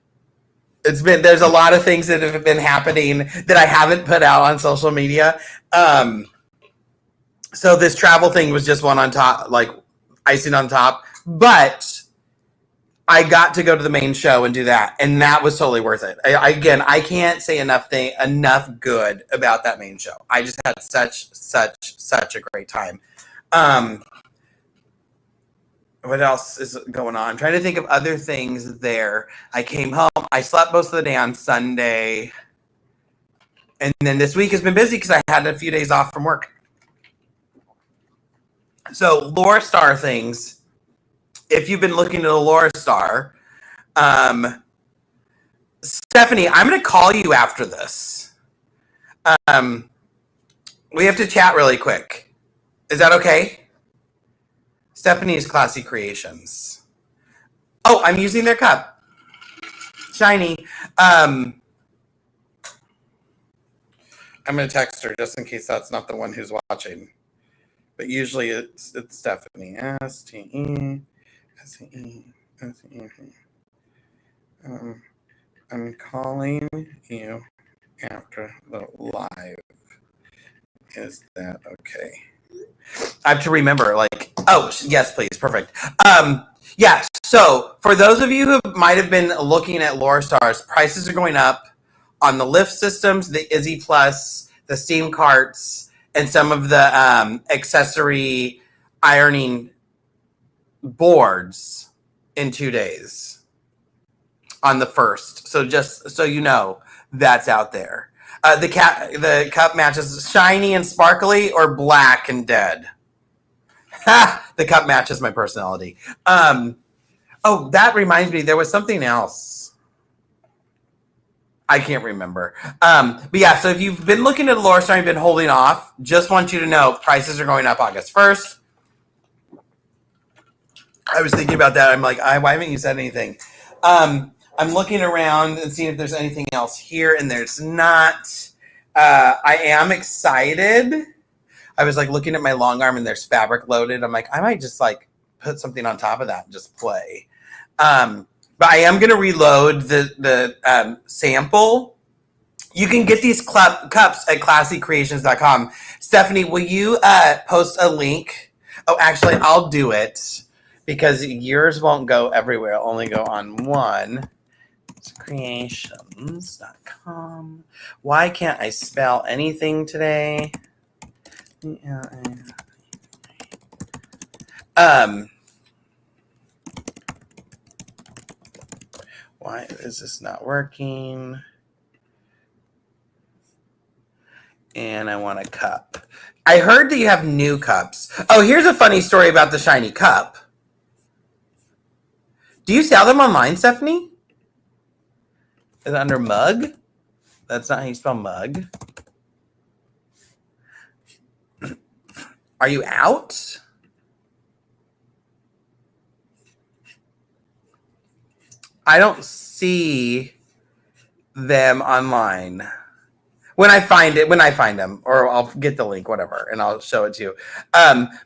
There's a lot of things that have been happening that I haven't put out on social media. So this travel thing was just one on top, like icing on top. But I got to go to the main show and do that, and that was totally worth it. I can't say enough good about that main show. I just had such a great time. What else is going on? I'm trying to think of other things there. I came home. I slept most of the day on Sunday. And then this week has been busy because I had a few days off from work. So, Laura Star things. If you've been looking at a Laura Star, Stephanie, I'm going to call you after this. We have to chat really quick. Is that okay? Stephanie's Classy Creations. Oh, I'm using their cup. Shiny. I'm going to text her just in case that's not the one who's watching. But usually it's Stephanie. S-T-E. S-E-E. S-E-E. I'm calling you after the live. Is that okay? I have to remember, like, oh, yes, please. Perfect. Yeah, so for those of you who might have been looking at Laura Stars, prices are going up on the lift systems, the Izzy Plus, the steam carts, and some of the accessory ironing boards in 2 days on the 1st. So just so you know, that's out there. The cup matches shiny and sparkly or black and dead. Ha! The cup matches my personality. Oh, that reminds me, there was something else. I can't remember. But yeah, so if you've been looking at a Laura Star and been holding off, just want you to know prices are going up August 1st. I was thinking about that. I'm like, why haven't you said anything? I'm looking around and seeing if there's anything else here, and there's not. I am excited. I was like looking at my long arm and there's fabric loaded. I'm like, I might just like put something on top of that and just play. But I am going to reload the sample. You can get these cups at classycreations.com. Stephanie, will you post a link? Oh, actually, I'll do it because yours won't go everywhere. It'll only go on one. It's creations.com. Why can't I spell anything today? Why is this not working? And I want a cup. I heard that you have new cups. Oh, here's a funny story about the shiny cup. Do you sell them online, Stephanie? Is it under mug? That's not how you spell mug. Are you out? I don't see them online. when I find them, or I'll get the link, whatever, and I'll show it to you.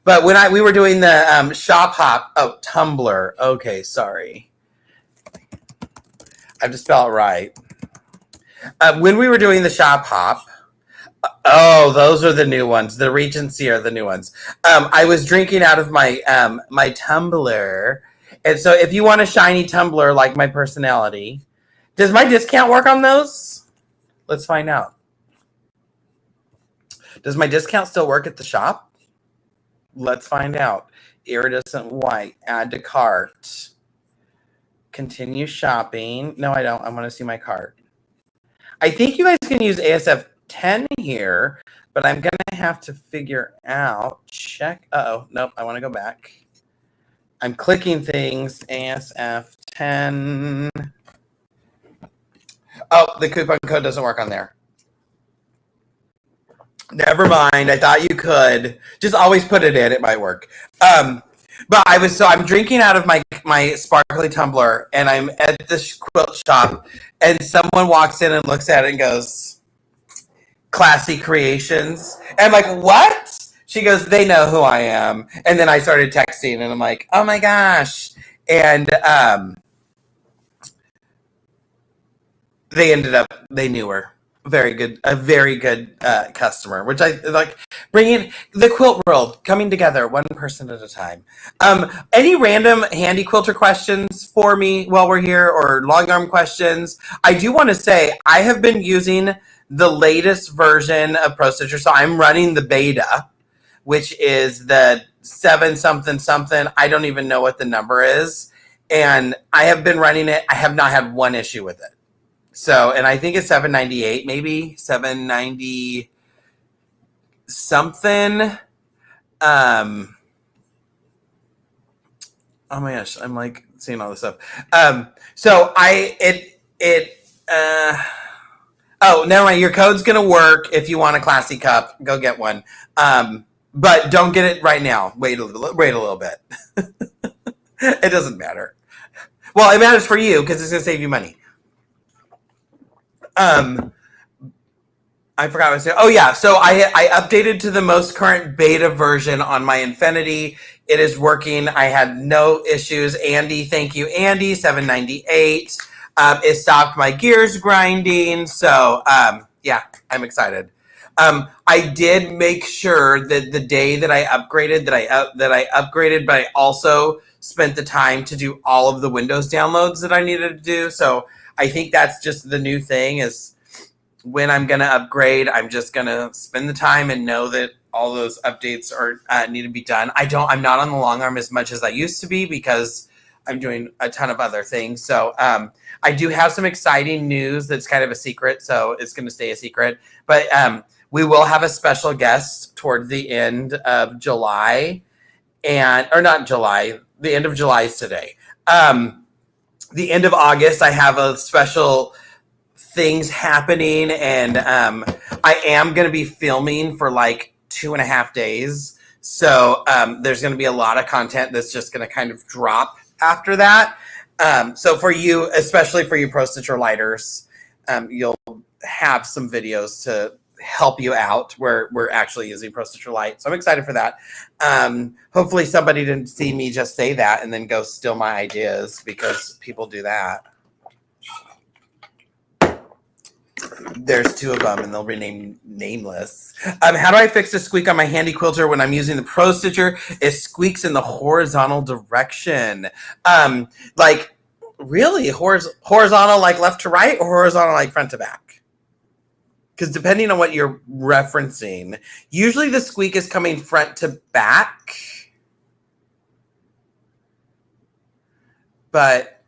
But when we were doing the shop hop, Tumblr. Okay, sorry, I have to spell it right. When we were doing the shop hop, those are the new ones. The Regency are the new ones. I was drinking out of my my tumbler, and so if you want a shiny tumbler like my personality, does my discount work on those? Let's find out. Does my discount still work at the shop? Let's find out. Iridescent white. Add to cart. Continue shopping. No, I don't. I want to see my cart. I think you guys can use ASF 10 here, but I'm going to have to figure out. Check. Nope. I want to go back. I'm clicking things. ASF 10. Oh, the coupon code doesn't work on there. Never mind. I thought you could. Just always put it in. It might work. But I'm drinking out of my sparkly tumbler, and I'm at this quilt shop, and someone walks in and looks at it and goes, "Classy Creations." And I'm like, "What?" She goes, "They know who I am." And then I started texting, and I'm like, "Oh my gosh!" And they knew her. A very good customer, which I like, bringing the quilt world coming together one person at a time. Any random handy quilter questions for me while we're here, or long arm questions? I do want to say I have been using the latest version of Pro Stitcher, so I'm running the beta, which is the 7 something something. I don't even know what the number is, and I have been running it. I have not had one issue with it. So, and I think it's 798, maybe 790 something. Oh my gosh, I'm like seeing all this stuff. Never mind. Your code's gonna work if you want a classy cup. Go get one. But don't get it right now. Wait a little bit. It doesn't matter. Well, it matters for you because it's gonna save you money. I forgot what I said. Oh yeah, so I updated to the most current beta version on my Infinity. It is working. I had no issues. Andy, thank you, Andy. 798. It stopped my gears grinding. So yeah, I'm excited. I did make sure that the day that I upgraded, that I upgraded, but I also spent the time to do all of the Windows downloads that I needed to do. So I think that's just the new thing, is when I'm going to upgrade, I'm just going to spend the time and know that all those updates are need to be done. I'm not on the long arm as much as I used to be because I'm doing a ton of other things. So I do have some exciting news that's kind of a secret, so it's going to stay a secret. But we will have a special guest toward the end of July, or not July. The end of July is today. The end of August, I have a special things happening, and I am going to be filming for like 2.5 days. So there's going to be a lot of content that's just going to kind of drop after that. So for you, especially for you Pro Stitcher lighters, you'll have some videos to help you out where we're actually using Pro Stitcher Lite. So I'm excited for that. Hopefully somebody didn't see me just say that and then go steal my ideas, because people do that. There's 2 of them, and they'll remain nameless. How do I fix the squeak on my handy quilter when I'm using the Pro Stitcher? It squeaks in the horizontal direction. Like really horizontal, like left to right, or horizontal, like front to back? Because depending on what you're referencing, usually the squeak is coming front to back. But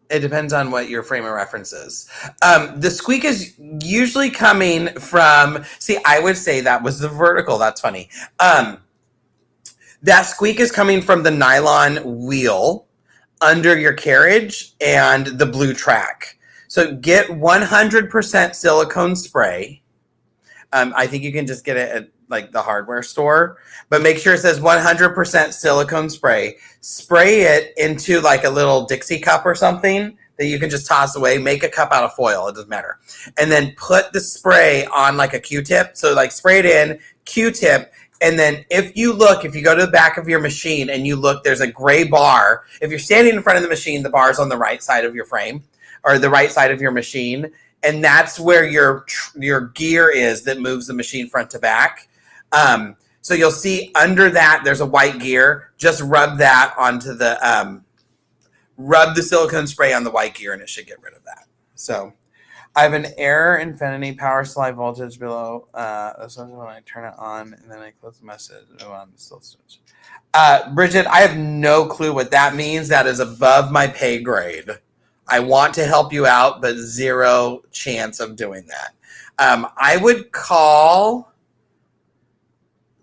it depends on what your frame of reference is. The squeak is usually coming from, I would say that was the vertical. That's funny. That squeak is coming from the nylon wheel under your carriage and the blue track. So get 100% silicone spray. I think you can just get it at like the hardware store, but make sure it says 100% silicone spray. Spray it into like a little Dixie cup or something that you can just toss away. Make a cup out of foil. It doesn't matter. And then put the spray on like a Q-tip. So like spray it in, Q-tip. And then if you go to the back of your machine and you look, there's a gray bar. If you're standing in front of the machine, the bar's on the right side of your frame or the right side of your machine. And that's where your gear is that moves the machine front to back. So you'll see under that, there's a white gear. Just rub that onto the, rub the silicone spray on the white gear and it should get rid of that. So I have an error infinity power supply voltage below. That's when I turn it on and then I close the message. Oh, I'm still switch. Bridget, I have no clue what that means. That is above my pay grade. I want to help you out, but zero chance of doing that. I would call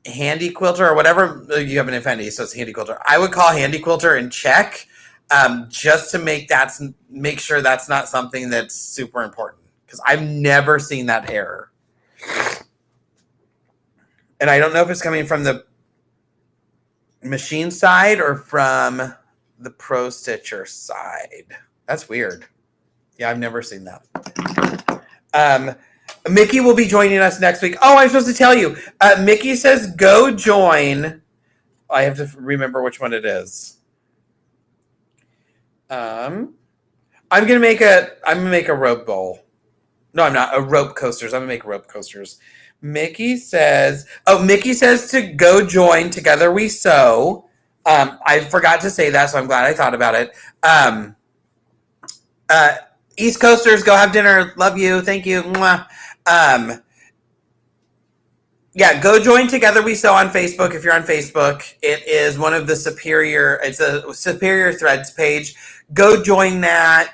Handy Quilter or whatever. You have an Infinity, so it's Handy Quilter. I would call Handy Quilter and check just to make sure that's not something that's super important, because I've never seen that error. And I don't know if it's coming from the machine side or from the Pro Stitcher side. That's weird. Yeah, I've never seen that. Mickey will be joining us next week. Oh, I'm supposed to tell you. Mickey says go join. I have to remember which one it is. I'm gonna make a rope bowl. No, I'm not. A rope coasters. I'm gonna make rope coasters. Mickey says to go join Together We Sew. I forgot to say that, so I'm glad I thought about it. East Coasters, go have dinner. Love you. Thank you. Mwah. Yeah, go join Together We Sew on Facebook if you're on Facebook. It is one of the it's a Superior Threads page. Go join that.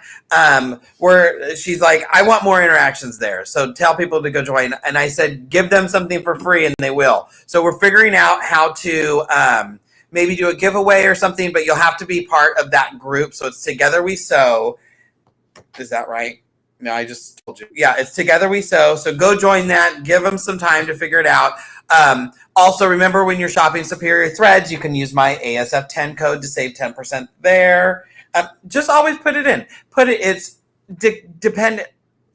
Where she's like, I want more interactions there. So tell people to go join. And I said, give them something for free and they will. So we're figuring out how to maybe do a giveaway or something, but you'll have to be part of that group. So it's Together We Sew. Is that right? No, I just told you. Yeah, it's Together We Sew. So go join that. Give them some time to figure it out. Also, remember when you're shopping Superior Threads, you can use my ASF10 code to save 10% there. Just always put it in. It's dependent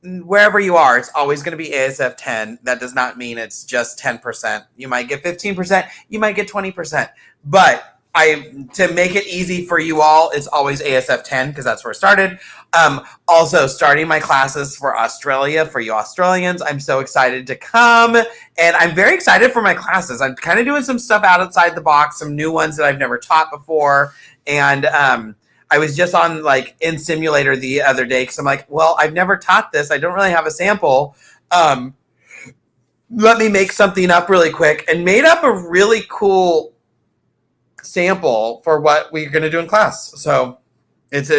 wherever you are. It's always going to be ASF10. That does not mean it's just 10%. You might get 15%. You might get 20%. But to make it easy for you all, it's always ASF10 because that's where it started. Also, starting my classes for Australia, for you Australians. I'm so excited to come, and I'm very excited for my classes. I'm kind of doing some stuff outside the box, some new ones that I've never taught before, and I was just on in Simulator the other day because I'm like, well, I've never taught this. I don't really have a sample. Let me make something up really quick, and made up a really cool sample for what we're going to do in class. So it's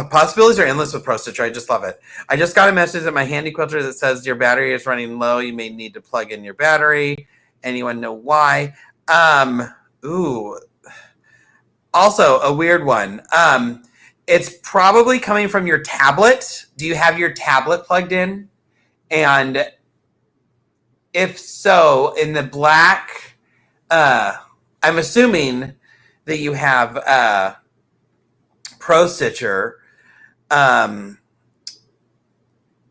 possibilities are endless with Pro Stitcher. I just love it. I just got a message at my Handy Quilter that says your battery is running low. You may need to plug in your battery. Anyone know why? Also a weird one. It's probably coming from your tablet. Do you have your tablet plugged in? And if so, in the black, I'm assuming that you have Pro Stitcher.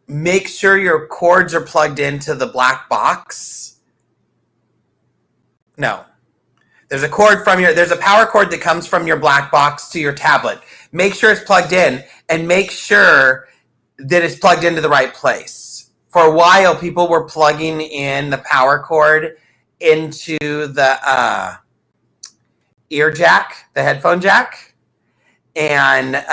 Make sure your cords are plugged into the black box. No. There's a cord there's a power cord that comes from your black box to your tablet. Make sure it's plugged in and make sure that it's plugged into the right place. For a while, people were plugging in the power cord into the ear jack, the headphone jack. And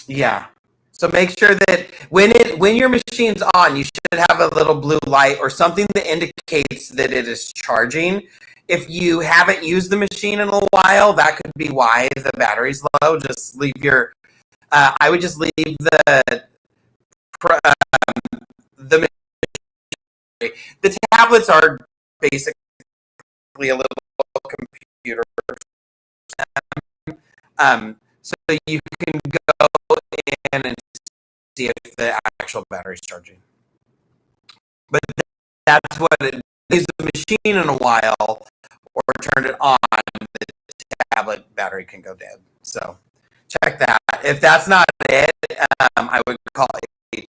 yeah. So make sure that when your machine's on, you should have a little blue light or something that indicates that it is charging. If you haven't used the machine in a while, that could be why the battery's low. Just leave your I would just leave the tablets are basically a little computer. So you can go in and see if the actual battery is charging. But that's what it is. The machine in a while or turned it on, the tablet battery can go dead. So check that. If that's not it, I would call H.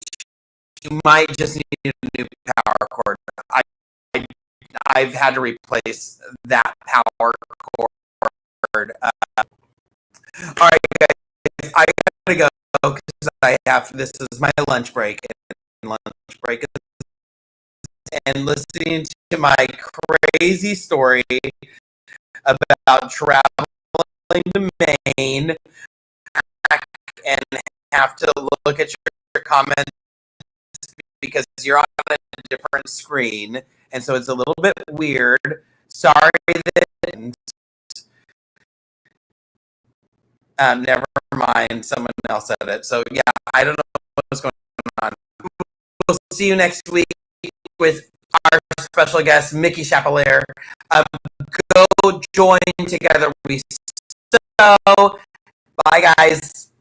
You might just need a new power cord. I've had to replace that power cord. All right, guys, I gotta go because this is my lunch break, and lunch break and listening to my crazy story about traveling to Maine and have to look at your comments because you're on a different screen, and so it's a little bit weird. Sorry that. Never mind. Someone else said it. So yeah, I don't know what's going on. We'll see you next week with our special guest, Mickey Chapelaire. Go join Together We Sew. Bye, guys.